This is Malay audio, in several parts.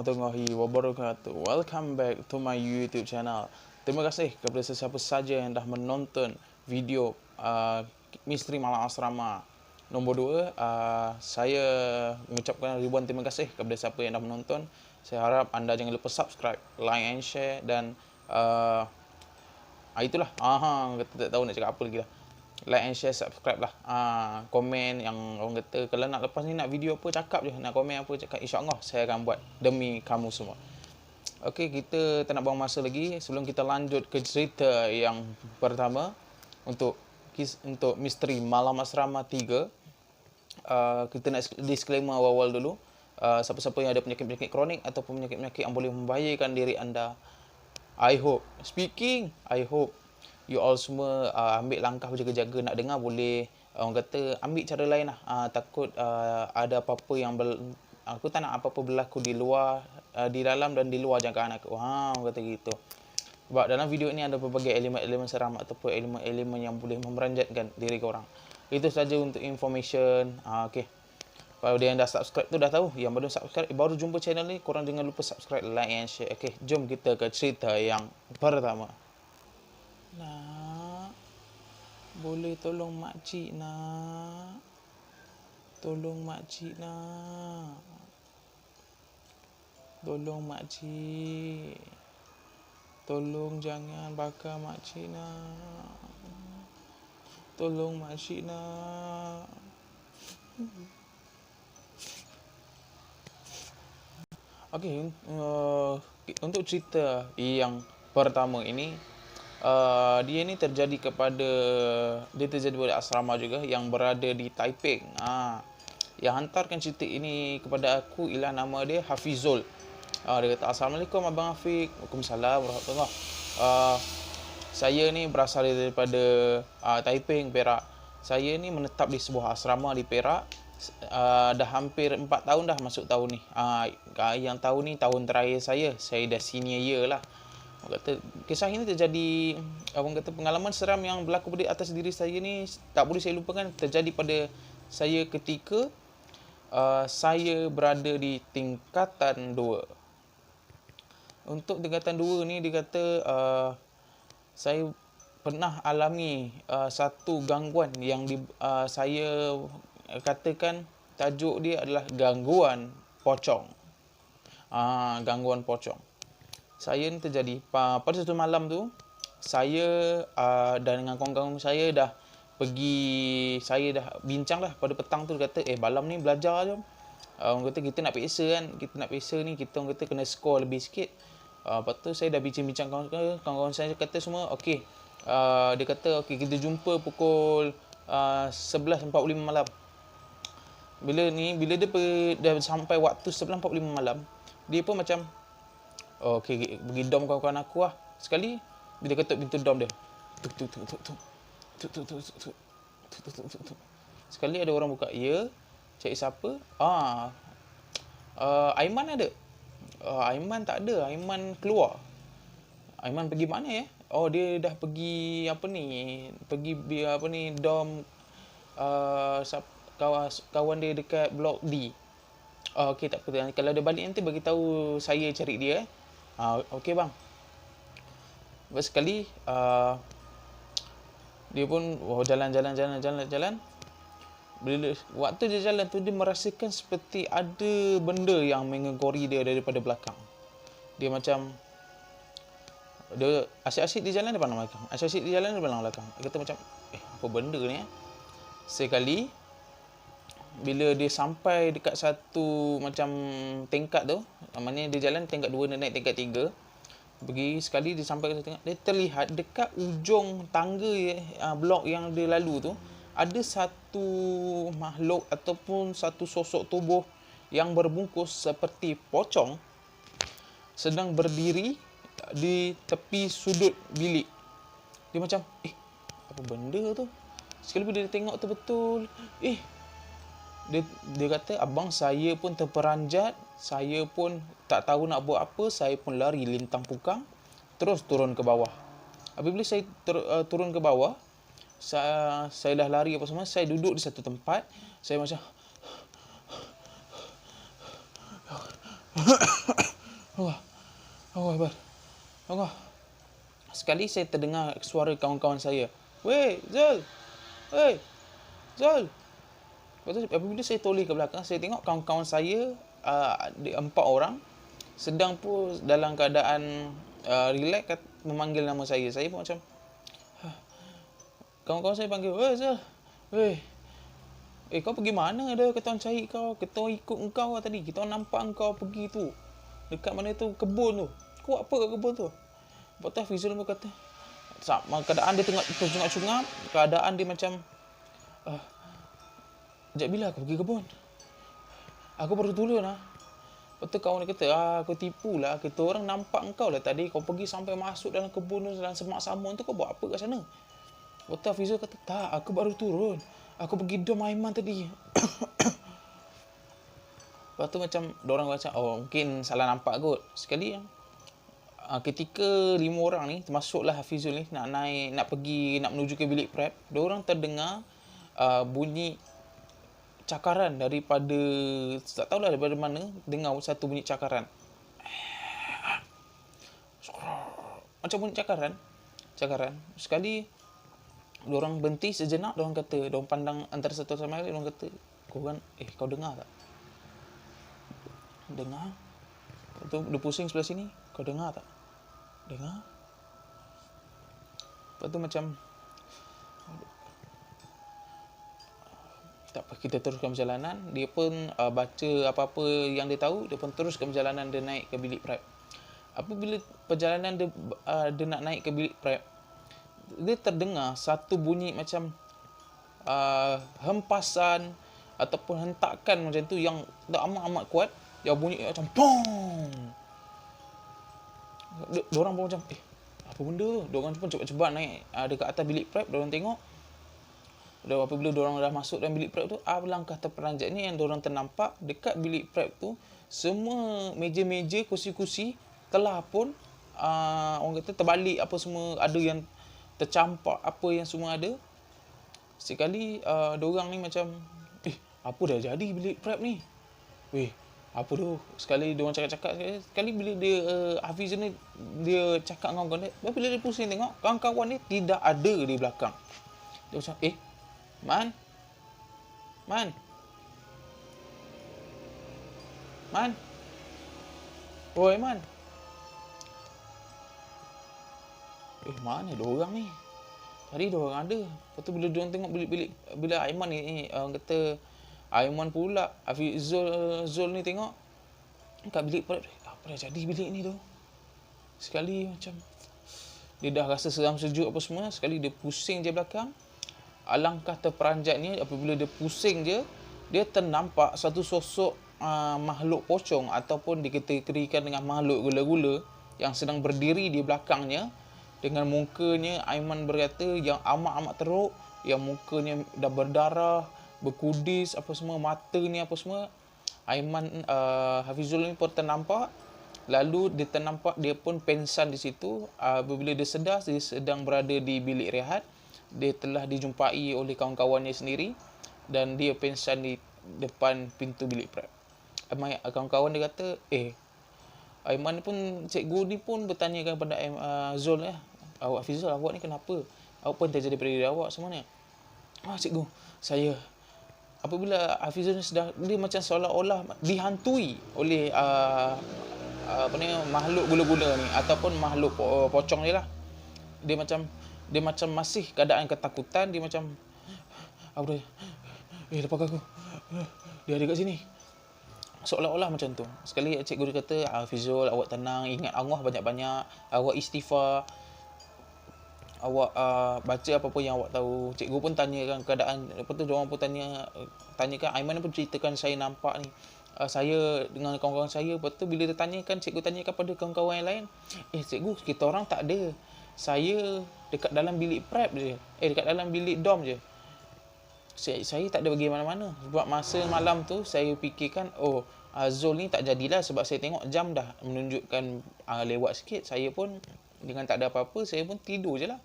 warahmatullahi wabarakatuh. Welcome back to my YouTube channel. Terima kasih kepada sesiapa saja yang dah menonton video Misteri Malam Asrama nombor 2. Saya mengucapkan ribuan terima kasih kepada siapa yang dah menonton. Saya harap anda jangan lupa subscribe, like and share dan itulah. Kita tak tahu nak cakap apa lagi dah. Like and share, subscribe lah. Komen yang orang kata kalau nak lepas ni nak video apa cakap je, nak komen apa cakap, insya-Allah saya akan buat demi kamu semua. Okey, kita tak nak buang masa lagi. Sebelum kita lanjut ke cerita yang pertama untuk Misteri Malam Asrama 3, kita nak disclaimer awal-awal dulu. Siapa-siapa yang ada penyakit-penyakit kronik ataupun penyakit-penyakit yang boleh membahayakan diri anda, I hope you all semua ambil langkah berjaga-jaga. Nak dengar boleh, orang kata ambil cara lain lah. Takut ada apa-apa yang aku tak nak apa-apa berlaku di luar, di dalam dan di luar jangkaan aku. Orang kata gitu. Sebab dalam video ini ada berbagai elemen-elemen seram ataupun elemen-elemen yang boleh memeranjatkan diri korang. Itu saja untuk information. Okay. Kalau dia yang dah subscribe tu dah tahu. Yang baru subscribe, baru jumpa channel ni, korang jangan lupa subscribe, like and share. Okay, jom kita ke cerita yang pertama. Nak, boleh tolong makcik nak? Tolong makcik nak? Tolong makcik. Tolong jangan bakar makcik nak. Tolong makcik nak. Okey, untuk cerita yang pertama ini, dia ni terjadi pada asrama juga yang berada di Taiping. Yang hantarkan cerita ini kepada aku ialah nama dia Hafizul. Dia kata, "Assalamualaikum Abang Afiq." Waalaikumsalam warahmatullahi. Saya ni berasal daripada Taiping, Perak. Saya ni menetap di sebuah asrama di Perak. Dah hampir 4 tahun dah masuk tahun ni. Yang tahun ni tahun terakhir saya dah senior year lah. Orang kata kisah ini terjadi, orang kata pengalaman seram yang berlaku pada atas diri saya ni tak boleh saya lupakan. Terjadi pada saya ketika saya berada di tingkatan 2. Untuk tingkatan 2 ni dia kata saya pernah alami satu gangguan yang saya katakan tajuk dia adalah gangguan pocong. Gangguan pocong. Saya ni terjadi pada satu malam tu, saya dan dengan kawan-kawan saya dah bincang dah pada petang tu. Kata malam ni belajar jom. Orang kata kita nak peksa kan, kita orang kata kena skor lebih sikit. Lepas tu saya dah bincang-bincang kawan-kawan saya kata semua okey. Dia kata okey kita jumpa pukul 11.45 malam. Bila dia dah sampai waktu 11.45 malam, dia pun macam okey, pergi dom kawan-kawan aku lah. Sekali bila ketuk pintu dom dia, tuk tuk tuk tuk tuk tuk tuk tuk tuk tuk tuk tuk. Sekali ada orang buka. Ya, cari siapa? Aiman ada. Aiman tak ada. Aiman keluar. Aiman pergi mana ya? Dia dah pergi dom kawan dia dekat blok D. Okey, tak apa. Kalau dia balik nanti bagi tahu saya cari dia. Okey bang. Lepas sekali dia pun jalan. Bila waktu dia jalan tu, dia merasakan seperti ada benda yang mengegori dia daripada belakang. Dia macam dia asyik-asyik dia jalan depan belakang. Dia kata macam apa benda ni Sekali bila dia sampai dekat satu macam tingkat tu, maknanya dia jalan tingkat 2 dan naik tingkat 3. Pergi sekali dia sampai ke satu tingkat, dia terlihat dekat ujung tangga blok yang dia lalu tu ada satu makhluk ataupun satu sosok tubuh yang berbungkus seperti pocong sedang berdiri di tepi sudut bilik. Dia macam apa benda tu? Sekali bila dia tengok tu betul, dia kata, abang saya pun terperanjat, saya pun tak tahu nak buat apa, saya pun lari lintang pukang terus turun ke bawah. Apabila saya turun ke bawah, saya dah lari apa semua, saya duduk di satu tempat, saya macam Allah, Allah Akbar. Allah. Sekali saya terdengar suara kawan-kawan saya. Weh, Zul. Weh, Zul. Lepas tu, apabila saya toleh ke belakang, saya tengok kawan-kawan saya, ada 4 orang, sedang pun dalam keadaan relax memanggil nama saya. Saya pun macam, kawan-kawan saya panggil, weh Zul. Weh, kau pergi mana dah? Kita orang cari kau. Kita orang ikut kau lah tadi. Kita orang nampak kau pergi tu. Dekat mana tu? Kebun tu. Kau buat apa kat kebun tu? Lepas tu Hafizul pun kata, keadaan dia tengah tercungap-cungap. Keadaan dia macam, sekejap bila aku pergi kebun? Aku baru turun lah. Lepas tu kawan dia kata, aku tipu lah. Kita orang nampak kau lah tadi. Kau pergi sampai masuk dalam kebun tu, dalam semak samun tu. Kau buat apa kat sana? Lepas tu Hafizul kata, tak, aku baru turun. Aku pergi dom Aiman tadi. Lepas tu macam, diorang macam, mungkin salah nampak kot. Sekali ketika 5 orang ni, termasuklah Hafizul ni, nak menuju ke bilik prep, diorang terdengar bunyi cakaran daripada, tak tahulah daripada mana, dengar satu bunyi cakaran. Macam bunyi cakaran. Sekali, diorang berhenti sejenak, diorang pandang antara satu sama lain, diorang kata, kau dengar tak? Dengar? Lepas tu dia pusing sebelah sini, kau dengar tak? Dengar? Lepas tu macam, tak apa, kita teruskan perjalanan. Dia pun baca apa-apa yang dia tahu, dia pun teruskan perjalanan dia naik ke bilik prep. Apabila perjalanan dia nak naik ke bilik prep, dia terdengar satu bunyi macam hempasan ataupun hentakan macam tu yang amat-amat kuat, yang bunyi macam pong. Diorang pun macam, apa benda tu? Diorang pun cepat-cepat naik dekat atas bilik prep. Diorang tengok, dan apabila diorang dah masuk dalam bilik prep tu, alangkah terperanjatnya yang diorang ternampak dekat bilik prep tu, semua meja-meja, kursi-kursi telah pun orang kata terbalik, apa semua ada yang tercampak, apa yang semua ada. Sekali diorang ni macam, apa dah jadi bilik prep ni? Apa tu? Sekali diorang cakap-cakap, sekali bila dia Hafiz ni, dia cakap dengan kawan-kawan dia, bila dia pusing tengok, kawan-kawan ni tidak ada di belakang. Dia macam, Man. Oi, Man. Mana diorang ni? Tadi diorang ada. Lepas tu bila diorang tengok bilik-bilik, bila Aiman ni, orang kata, Aiman pula, Zul ni tengok kat bilik prep, apa dah jadi bilik ni tu? Sekali macam, dia dah rasa seram sejuk apa semua, sekali dia pusing je belakang. Alangkah terperanjatnya, apabila dia pusing je, dia ternampak satu sosok makhluk pocong ataupun dikategorikan dengan makhluk gula-gula yang sedang berdiri di belakangnya dengan mukanya, Aiman berkata, yang amat-amat teruk, yang mukanya dah berdarah, berkudis apa semua, mata ni apa semua. Aiman Hafizul ni pun ternampak. Lalu dia ternampak dia pun pengsan di situ. Apabila dia sedar, dia sedang berada di bilik rehat. Dia telah dijumpai oleh kawan-kawannya sendiri dan dia pengsan di depan pintu bilik prep. Kawan-kawan dia kata, Aiman ni pun, cikgu ni pun bertanyakan kepada Zul, Hafizul, awak ni kenapa? Apa yang terjadi pada diri awak semua ni? Cikgu, saya, apabila Hafizul ni sedang, dia macam seolah-olah dihantui oleh makhluk gula-gula ni ataupun makhluk pocong ni lah. Dia macam masih keadaan ketakutan. Dia macam, apa dia? Lepaskan aku. Dia ada kat sini. Seolah-olah macam tu. Sekali cikgu dia kata, Hafizul, awak tenang, ingat Allah banyak-banyak, awak istighfar, awak baca apa-apa yang awak tahu. Cikgu pun tanyakan keadaan. Lepas tu diorang pun tanyakan, Aiman pun ceritakan, saya nampak ni, saya dengan kawan-kawan saya. Lepas tu bila cikgu tanyakan pada kawan-kawan yang lain, cikgu, kita orang tak ada. Saya dekat dalam bilik prep je. Dekat dalam bilik dom je. Saya tak ada pergi mana-mana. Sebab masa malam tu saya fikirkan, Zul ni tak jadilah, sebab saya tengok jam dah menunjukkan lewat sikit. Saya pun dengan tak ada apa-apa, saya pun tidur je lah.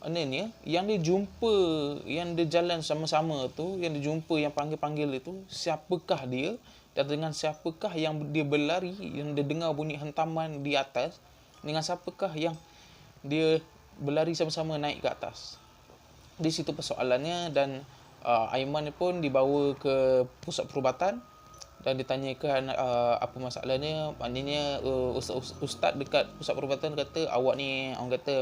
Maknanya yang dia jumpa, yang dia jalan sama-sama tu, yang dia jumpa, yang panggil-panggil itu, siapakah dia dan dengan siapakah yang dia berlari, yang dia dengar bunyi hentaman di atas, dengan siapakah yang dia berlari sama-sama naik ke atas. Di situ persoalannya. Dan Aiman pun dibawa ke pusat perubatan dan ditanyakan apa masalahnya. Maknanya ustaz dekat pusat perubatan kata, awak ni, orang kata,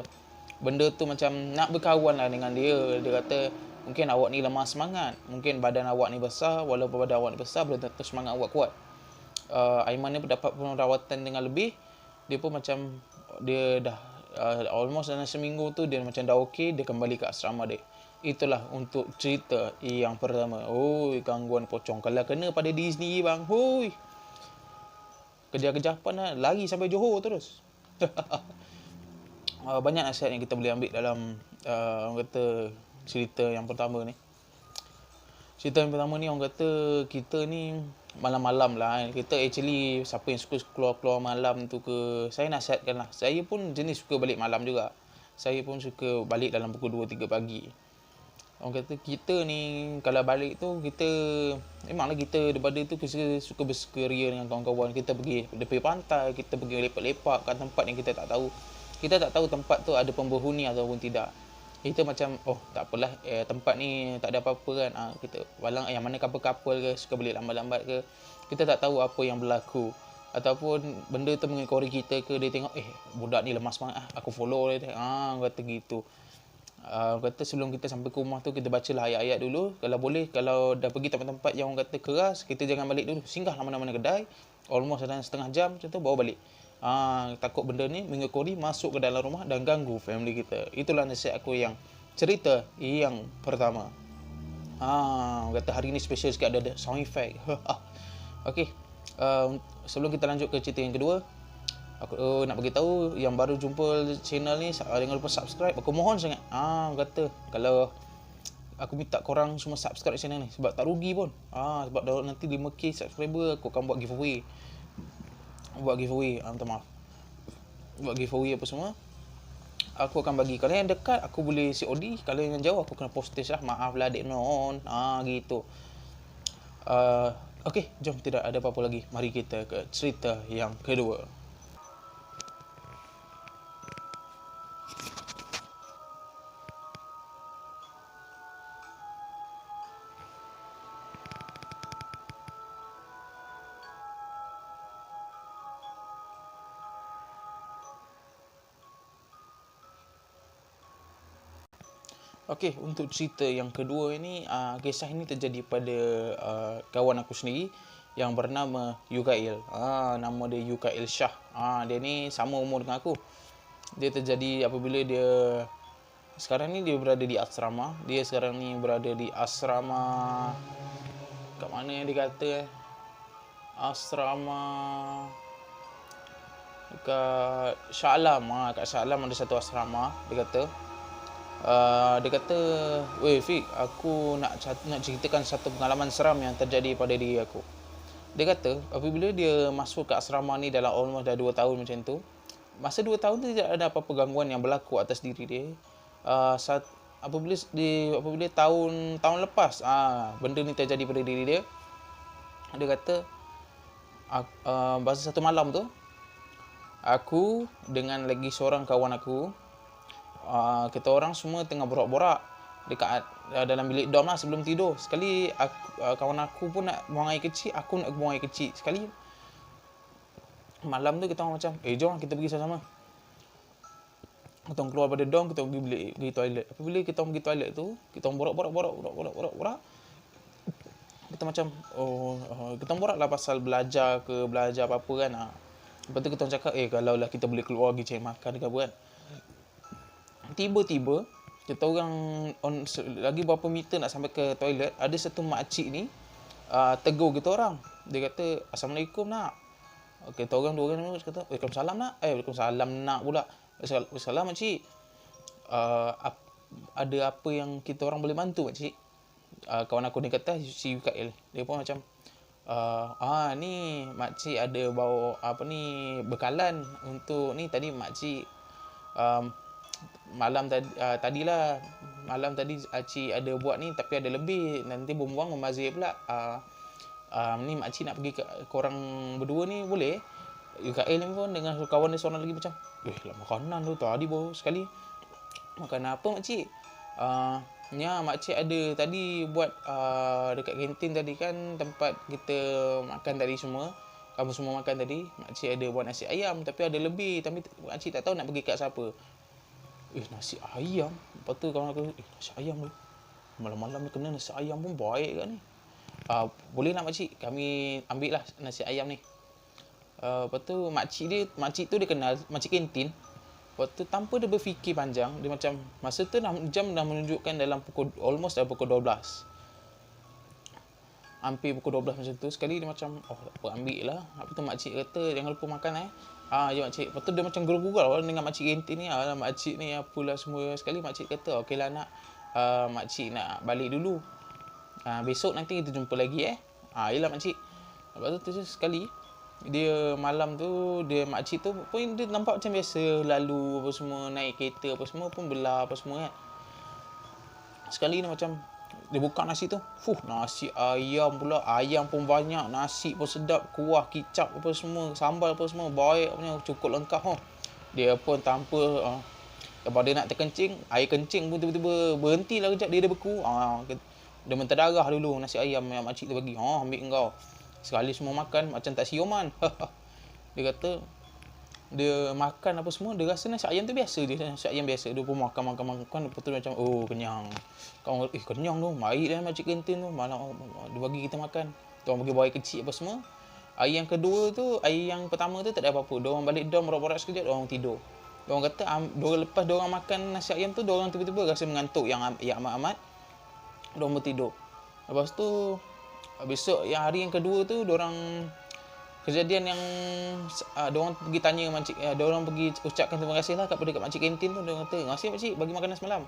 benda tu macam nak berkawan lah dengan dia. Dia kata mungkin awak ni lemah semangat, mungkin badan awak ni besar, walaupun badan awak ni besar belum tentu semangat awak kuat. Aiman ni mendapat perawatan dengan lebih. Dia pun macam, dia dah almost dalam seminggu tu dia macam dah okey, dia kembali ke asrama dia. Itulah untuk cerita yang pertama. Oi, gangguan pocong. Kalau kena pada diri sendiri bang, hui, kejar-kejar pan lah, lari sampai Johor terus. Banyak nasihat yang kita boleh ambil dalam orang kata cerita yang pertama ni. Cerita yang pertama ni, orang kata kita ni malam-malam lah. Kita actually siapa yang suka keluar-keluar malam tu ke, saya nasihatkan lah. Saya pun jenis suka balik malam juga. Saya pun suka balik dalam pukul 2-3 pagi. Orang kata kita ni kalau balik tu, kita memanglah kita daripada tu kita suka bersekeria dengan kawan-kawan. Kita pergi tepi pantai, kita pergi lepak-lepak kat tempat yang kita tak tahu. Kita tak tahu tempat tu ada penghuni ataupun tidak. Kita macam, oh tak apalah, tempat ni tak ada apa-apa kan. Kita walang yang mana kapal-kapal ke, suka balik lambat-lambat ke, kita tak tahu apa yang berlaku. Ataupun benda tu mengekori kita ke, dia tengok budak ni lemah semangat, aku follow dia. Kata gitu. Kata sebelum kita sampai ke rumah tu, kita bacalah ayat-ayat dulu. Kalau boleh, kalau dah pergi tempat-tempat yang orang kata keras, kita jangan balik dulu. Singgahlah mana-mana kedai, almost dalam setengah jam macam tu, bawa balik. Takut benda ni mengekori, masuk ke dalam rumah dan ganggu family kita. Itulah nasihat aku yang cerita yang pertama. Kata hari ni special sikit, ada sound effect. Okey, sebelum kita lanjut ke cerita yang kedua, aku nak bagi tahu yang baru jumpa channel ni, jangan lupa subscribe. Aku mohon sangat. Kata kalau aku minta korang semua subscribe channel ni sebab tak rugi pun. Sebab dah nanti 5k subscriber, aku akan buat giveaway. Minta maaf. Buat giveaway apa semua. Aku akan bagi. Kalau yang dekat aku boleh COD, kalau yang jauh aku kena postage lah. Maaf lah dek non. Gitu. Okey, jom tidak ada apa-apa lagi. Mari kita ke cerita yang kedua. Okey, untuk cerita yang kedua ini, kisah ini terjadi pada kawan aku sendiri yang bernama Yukail. Nama dia Yukail Shah. Dia ni sama umur dengan aku. Dia terjadi apabila dia sekarang ni dia berada di asrama. Dia sekarang ni berada di asrama, kat mana yang dia kata asrama dekat Shah Alam. Kat Shah Alam ada satu asrama. Dia kata, "Weh Fik, aku nak ceritakan satu pengalaman seram yang terjadi pada diri aku." Dia kata apabila dia masuk ke asrama ni dalam almost dah 2 tahun macam tu, masa 2 tahun tu tidak ada apa-apa gangguan yang berlaku atas diri dia. Apabila tahun lepas benda ni terjadi pada diri dia. Dia kata masa satu malam tu, aku dengan lagi seorang kawan aku, kita orang semua tengah borak-borak dekat dalam bilik dorm lah sebelum tidur. Sekali kawan aku pun nak buang air kecil, aku nak buang air kecil. Sekali malam tu kita orang macam, jom kita pergi sama-sama. Kita orang keluar pada dorm, kita pergi toilet. Apabila kita orang pergi toilet tu, kita orang borak. Kita macam, kita orang borak lah pasal belajar apa-apa kan. Lepas tu kita orang cakap, kalau lah kita boleh keluar pergi cari makan ke apa kan. Tiba-tiba kita orang lagi berapa meter nak sampai ke toilet, ada satu makcik ni tegur kita orang. Dia kata, "Assalamualaikum nak." Kita orang dua orang kata, "Waalaikumsalam nak." Waalaikumsalam nak pula. "Waalaikumsalam makcik. Ada apa yang kita orang boleh bantu makcik?" Kawan aku ni kata, si Yukail. Dia pun macam, ni makcik ada bawa bekalan untuk ni. Tadi makcik malam tadi cik ada buat ni tapi ada lebih, nanti buang-buang membazir pula. ni makcik nak pergi ke korang berdua ni boleh? UKL ni pun dengan kawan dia seorang lagi macam, lah makanan tu tadi baru sekali. Makanan apa makcik? Makcik ada tadi buat dekat kantin tadi kan, tempat kita makan tadi semua. Kamu semua makan tadi, makcik ada buat nasi ayam tapi ada lebih. Tapi makcik tak tahu nak bagi kat siapa. Nasi ayam? Lepas tu kawan aku, nasi ayam tu. Malam-malam ni kena nasi ayam pun baik kan ni. Boleh nak makcik, kami ambil lah nasi ayam ni. Lepas tu makcik tu dia kenal, makcik kantin. Lepas tu tanpa dia berfikir panjang, dia macam, masa tu jam dah menunjukkan dalam almost dah pukul 12. Hampir pukul 12 macam tu. Sekali dia macam, tak apa, ambil lah. Lepas tu makcik kata, jangan lupa makan ya makcik. Lepas tu dia macam gurau-gurau dengan makcik kantin ni. Makcik ni apalah semua. Sekali makcik kata, okey lah nak, makcik nak balik dulu. Besok nanti kita jumpa lagi yelah makcik. Lepas tu sekali dia malam tu, makcik tu pun dia nampak macam biasa, lalu apa semua, naik kereta apa semua pun belah apa semua kan. Sekali dia macam, dia buka nasi tu, nasi ayam pula, ayam pun banyak, nasi pun sedap, kuah, kicap apa semua, sambal apa semua, baik punya, cukup lengkap. Dia pun tanpa lepas dia nak terkencing, air kencing pun tiba-tiba berhenti lah kejap, dia beku. Dia menterdarah dulu nasi ayam yang makcik tu bagi. Ambil kau. Sekali semua makan macam tak siuman. Dia kata dia makan apa semua, dia rasa nasi ayam tu biasa je, nasi ayam biasa. Dia pun makan. Lepas tu macam kenyang. Kau kenyang tu, baik dah makcik kantin tu. Malam dia bagi kita makan. Diorang bagi buah air kecil apa semua. Air yang kedua tu, air yang pertama tu tak ada apa-apa. Diorang balik dom borak-borak sekejap, diorang tidur. Diorang kata lepas diorang makan nasi ayam tu, diorang tiba-tiba rasa mengantuk yang amat-amat. Diorang bertidur. Lepas tu besok hari yang kedua tu, diorang kejadian yang diorang pergi tanya makcik, diorang pergi ucapkan terima kasih lah kepada makcik kantin tu. Diorang kata, terima kasih makcik bagi makanan semalam.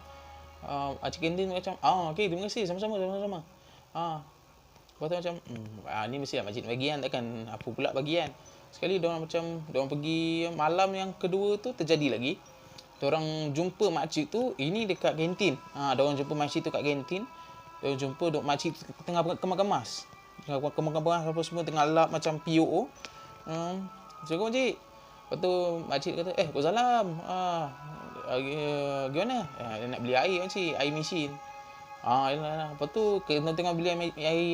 Makcik kantin macam, okey, terima kasih, sama-sama. Lepas tu macam, ni mesti lah makcik nak bagi kan, takkan apa pula bagi kan. Sekali diorang pergi malam yang kedua tu terjadi lagi. Diorang jumpa makcik tu, ini dekat kantin. Diorang jumpa makcik tu kat kantin. Dia jumpa makcik tengah kemas-kemas. Kemas-kemas apa semua, tengah lap macam POO. Assalamualaikum makcik. Lepas tu makcik kata, waalaikumsalam. Gimana? Dia nak beli air makcik, air mesin. Yalah. Lepas tu tengah beli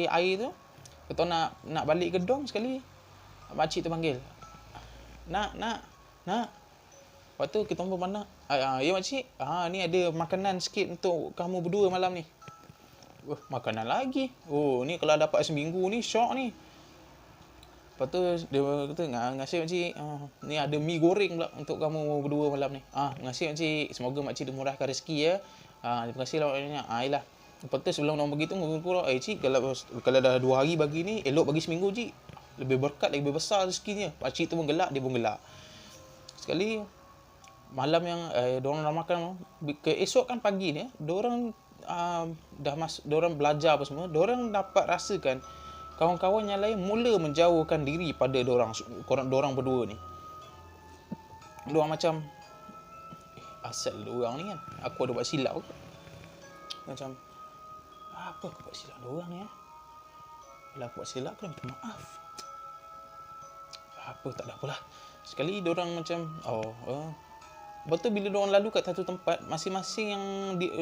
air tu, kita nak balik ke dom sekali. Makcik tu panggil. Nak. Lepas tu kita pun pandang. Ya makcik, ni ada makanan sikit untuk kamu berdua malam ni. Makanan lagi. Ni kalau dapat seminggu ni syok ni. Lepas tu dia kata, terima kasih makcik. Ni ada mi goreng pula untuk kamu berdua malam ni. Terima kasih makcik. Semoga makcik dimurahkan rezeki ya. Terima kasih lah banyak. Yelah. Lepas tu sebelum orang pergi tu, cik, kalau dah 2 hari bagi ni, elok bagi seminggu cik. Lebih berkat, lebih besar rezekinya. Makcik tu pun gelak, dia pun gelak. Sekali malam yang diorang dah makan, keesokan pagi ni, diorang diorang belajar apa semua, diorang dapat rasakan kawan-kawan yang lain mula menjauhkan diri pada diorang berdua ni. Diorang macam, asal diorang ni kan, aku ada buat silap ke? Macam, apa aku buat silap diorang ni Bila aku buat silap, aku dah minta maaf. Tak ada apalah. Sekali diorang macam, lepas tu bila diorang lalu kat satu tempat, masing-masing yang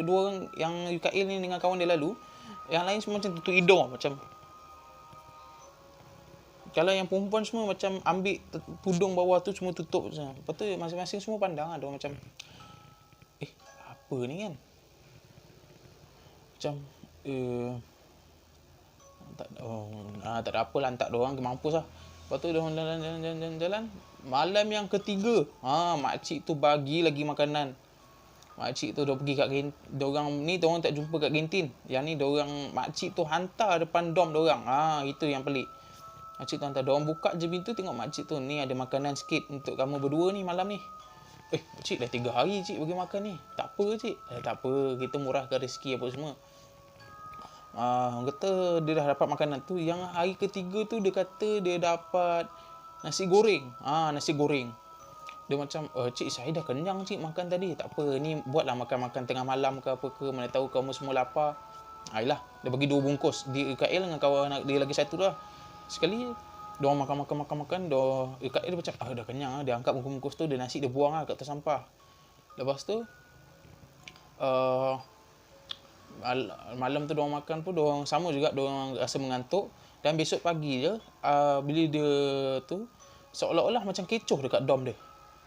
dua orang yang UKL ni dengan kawan dia lalu, yang lain semua macam tutup hidung macam. Kalau yang perempuan semua macam ambil tudung bawah tu semua tutup macam. Lepas tu masing-masing semua pandang diorang macam, apa ni kan? Macam tak ada apalah, hantar diorang ke mampus lah. Lepas tu diorang jalan. Malam yang ketiga, makcik tu bagi lagi makanan. Makcik tu dah pergi kat kantin. Diorang tak jumpa kat kantin. Yang ni makcik tu hantar depan dom diorang. Itu yang pelik. Makcik tu hantar. Diorang buka je pintu, tengok makcik tu, ni ada makanan sikit untuk kamu berdua ni malam ni. Cik dah 3 hari cik bagi makan ni. Tak apa cik. Tak apa, kita murahkan rezeki apa semua. Kata dia dah dapat makanan tu. Yang hari ketiga tu dia kata dia dapat nasi goreng. Nasi goreng. Dia macam, cik saya dah kenyang cik makan tadi. Tak apa, ni buatlah makan-makan tengah malam ke apa ke. Mana tahu kamu semua lapar. Yelah, dia bagi 2 bungkus. Dia UKL dengan kawan dia lagi satu lah. Sekali diorang makan, Yuka Il macam dah kenyang lah. Dia angkat bungkus tu, dia nasi dia buang lah kat atas sampah. Lepas tu uh, malam tu diorang makan pun diorang sama juga, diorang rasa mengantuk. Dan besok pagi je bila dia tu seolah-olah macam kecoh dekat dom dia.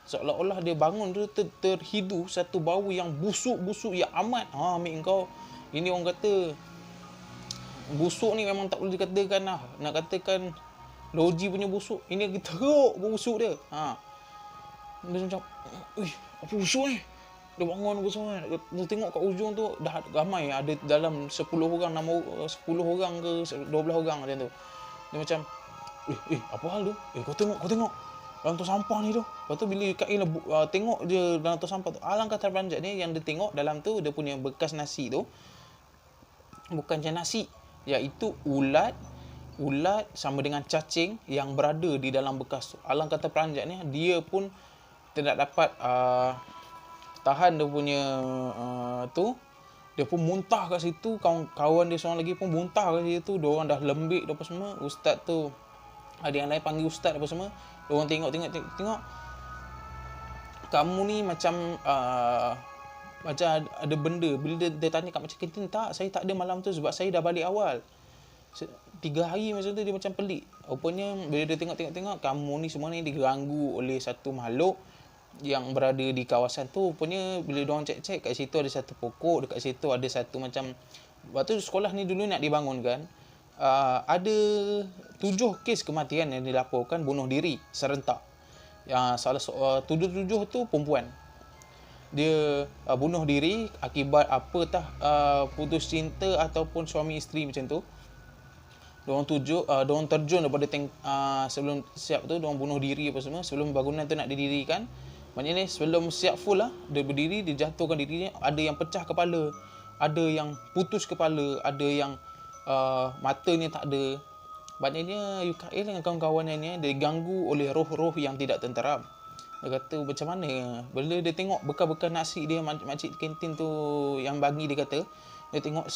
Seolah-olah dia bangun tu terhidu satu bau yang busuk-busuk yang amat. Ambil kau. Ini orang kata busuk ni memang tak boleh dikatakan lah. Nak katakan loji punya busuk. Ini lagi teruk busuk dia. Dia macam, apa busuk ni? Dia bangun apa semua. Dia tengok kat ujung tu dah ramai. Ada dalam 10 orang, 10 orang ke 12 orang macam tu. Dia macam, apa hal tu? Kau tengok. Dalam tong sampah ni tu. Lepas tu bila Kak Il tengok je dalam tong sampah tu, alangkah terperanjat dia yang dia tengok dalam tu dia punya bekas nasi tu. Bukan je nasi, iaitu ulat sama dengan cacing yang berada di dalam bekas tu. Alangkah terperanjatnya, dia pun tidak dapat tahan dia punya dia pun muntah kat situ. Kawan dia seorang lagi pun muntah kat situ. Diorang dah lembik apa semua. Ustaz tu, ada yang lain panggil ustaz apa semua. Diorang tengok. Kamu ni macam macam ada benda. Bila dia tanya kat macam kantin, tak, saya tak ada malam tu sebab saya dah balik awal. 3 hari macam tu. Dia macam pelik. Rupanya bila dia tengok, kamu ni semua ni diganggu oleh satu makhluk yang berada di kawasan tu. Rupanya bila diorang cek kat situ ada satu pokok, dekat situ ada satu macam, waktu sekolah ni dulu nak dibangunkan, ada 7 kes kematian yang dilaporkan bunuh diri serentak. Salah 7 tu perempuan. Dia bunuh diri akibat putus cinta ataupun suami isteri macam tu. Diorang terjun daripada sebelum siap tu, diorang bunuh diri apa semua sebelum bangunan tu nak didirikan. Maknanya sebelum siap full lah, dia berdiri, dia jatuhkan dirinya. Ada yang pecah kepala, ada yang putus kepala, ada yang matanya tak ada. Maknanya Yuka Il dengan kawan-kawannya ni diganggu oleh roh-roh yang tidak tenteram. Dia kata macam mana, bila dia tengok bekas-bekas nasi dia makcik kantin tu yang bagi, dia kata dia tengok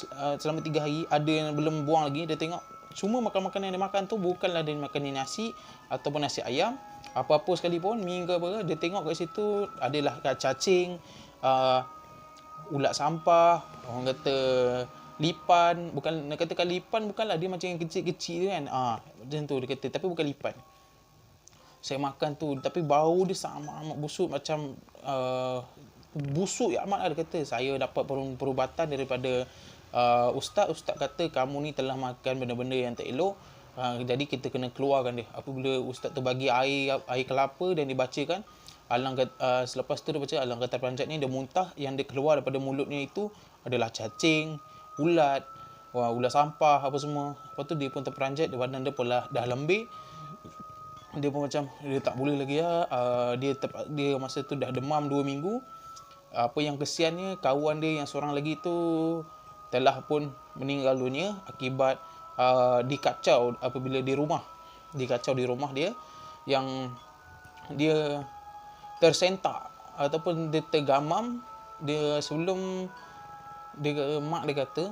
selama 3 hari ada yang belum buang lagi. Dia tengok semua makan-makanan yang dia makan tu bukanlah dia makan nasi ataupun nasi ayam, apa-apa sekalipun, mi ke apa. Dia tengok kat situ adalah cacing, ulat sampah, orang kata lipan. Bukan nak katakan lipan, bukanlah, dia macam yang kecil-kecil kan. Macam tu dia kata, tapi bukan lipan. Saya makan tu, tapi bau dia sama amat busuk, macam busuk ya amat lah. Dia kata saya dapat perubatan daripada ustaz kata kamu ni telah makan benda-benda yang tak elok, jadi kita kena keluarkan dia. Apabila ustaz tu bagi air kelapa dan dibacakan, selepas tu dia baca alangkah terperanjat ni, dia muntah. Yang dia keluar daripada mulutnya itu adalah cacing, ulat sampah apa semua. Lepas tu dia pun terperanjat, badan dia pun dah lembik. Dia pun macam dia tak boleh lagi dia masa tu dah demam 2 minggu. Apa yang kesiannya, kawan dia yang seorang lagi tu telah pun meninggal dunia akibat dikacau apabila di rumah dia, yang dia tersentak ataupun dia tergamam. Dia sebelum mak dia kata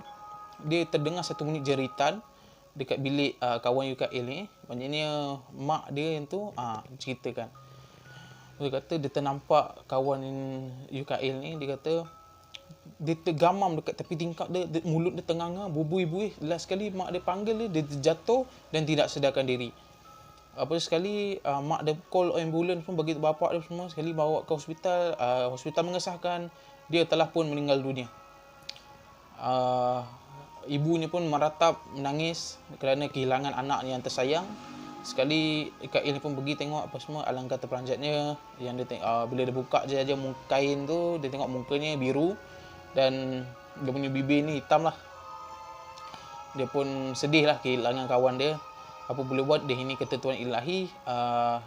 dia terdengar satu bunyi jeritan dekat bilik kawan Yuka Il ni. Maknanya mak dia yang tu ceritakan. Dia kata dia ternampak kawan Yuka Il ni, dia kata dia tergamam dekat tepi tingkap dia, mulut dia tenganga, berbuih-buih. Last sekali mak dia panggil dia jatuh dan tidak sedarkan diri. Apa sekali mak dia call ambulans pun bagi bapak dia semua, sekali bawa ke hospital. Hospital mengesahkan dia telah pun meninggal dunia. Ibunya pun meratap menangis kerana kehilangan anak yang tersayang. Sekali Kak Il pun pergi tengok apa semua, alangkah terperanjatnya. Yang dia bila dia buka je kain tu, dia tengok mukanya biru dan dia punya bibir ni hitam lah. Dia pun sedih lah kehilangan kawan dia. Apa boleh buat, dia ini ketentuan ilahi.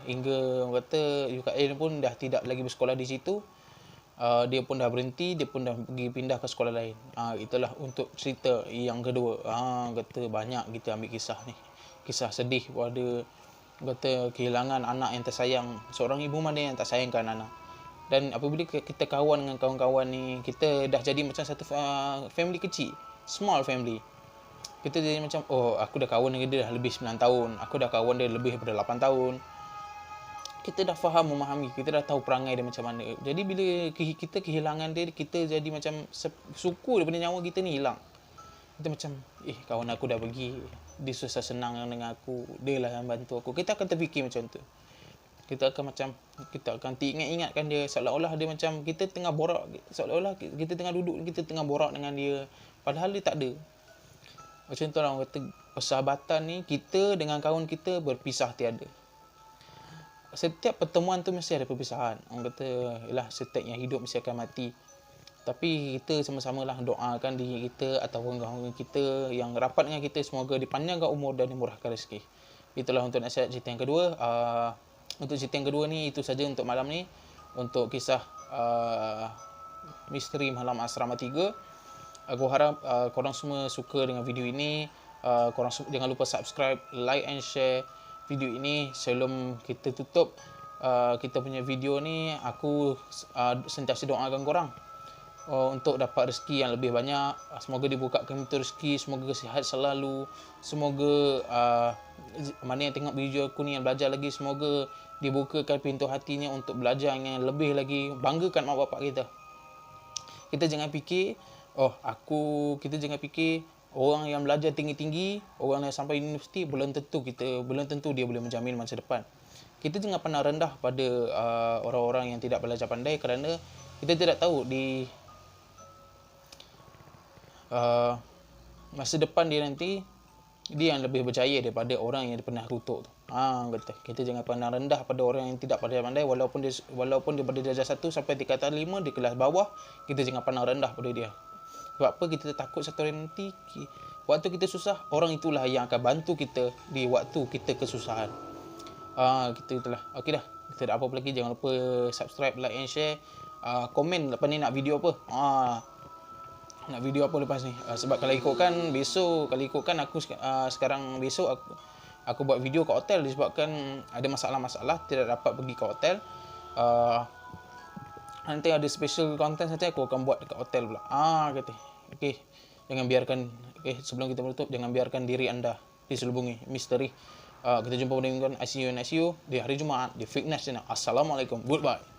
Hingga orang kata Yuka Il pun dah tidak lagi bersekolah di situ. Dia pun dah berhenti, dia pun dah pergi pindah ke sekolah lain. Itulah untuk cerita yang kedua. Kata banyak kita ambil kisah ni. Kisah sedih pada kata kehilangan anak yang tersayang. Seorang ibu mana yang tak sayangkan anak. Dan apabila kita kawan dengan kawan-kawan ni, kita dah jadi macam satu family kecil, small family. Kita jadi macam, oh aku dah kawan dengan dia dah lebih 9 tahun, aku dah kawan dia lebih daripada 8 tahun. Kita dah faham, memahami, kita dah tahu perangai dia macam mana. Jadi bila kita kehilangan dia, kita jadi macam suku daripada nyawa kita ni hilang. Kita macam, kawan aku dah pergi, dia susah senang dengan aku, dia lah yang bantu aku. Kita akan terfikir macam tu. Kita akan ingatkan dia, seolah-olah dia macam kita tengah borak, seolah-olah kita tengah duduk, kita tengah borak dengan dia, padahal dia tak ada. Macam tu lah orang kata, persahabatan ni, kita dengan kawan kita berpisah tiada. Setiap pertemuan tu mesti ada perpisahan. Orang kata, yalah, setiap yang hidup mesti akan mati. Tapi kita sama-sama lah doakan diri kita ataupun kawan kita yang rapat dengan kita, semoga dipanjangkan umur dan dimurahkan rezeki. Itulah untuk nasihat cerita yang kedua. Untuk cerita yang kedua ni, itu saja untuk malam ni. Untuk kisah misteri Malam Asrama 3. Aku harap korang semua suka dengan video ini. Korang jangan lupa subscribe, like and share video ini. Sebelum kita tutup kita punya video ni, aku sentiasa doakan korang untuk dapat rezeki yang lebih banyak. Semoga dibukakan pintu rezeki, semoga sihat selalu, semoga mana yang tengok video aku ni yang belajar lagi, semoga dibukakan pintu hatinya untuk belajar yang lebih lagi, banggakan mak bapak kita. Kita jangan fikir orang yang belajar tinggi-tinggi, orang yang sampai universiti, belum tentu dia boleh menjamin masa depan. Kita jangan pernah rendah pada orang-orang yang tidak belajar pandai, kerana kita tidak tahu di masa depan dia nanti, dia yang lebih berjaya daripada orang yang pernah kutuk tu. Kita jangan pernah rendah pada orang yang tidak pandai, walaupun dia pada darjah 1 sampai tingkatan 5 di kelas bawah, kita jangan pernah rendah pada dia. Sebab apa? Kita takut satu hari nanti waktu kita susah, orang itulah yang akan bantu kita di waktu kita kesusahan. Itulah. Okey dah. Kita tak apa lagi, jangan lupa subscribe, like and share. Komen lepas ni nak video apa. Nak video apa lepas ni. Sebab kalau ikutkan aku sekarang besok aku buat video kat hotel disebabkan ada masalah-masalah tidak dapat pergi ke hotel. Nanti ada special content, nanti aku akan buat dekat hotel pula. Okey. Sebelum kita menutup, jangan biarkan diri anda diselubungi misteri. Kita jumpa pada mingguan ICU di hari Jumaat di Fitness Channel. Assalamualaikum. Goodbye.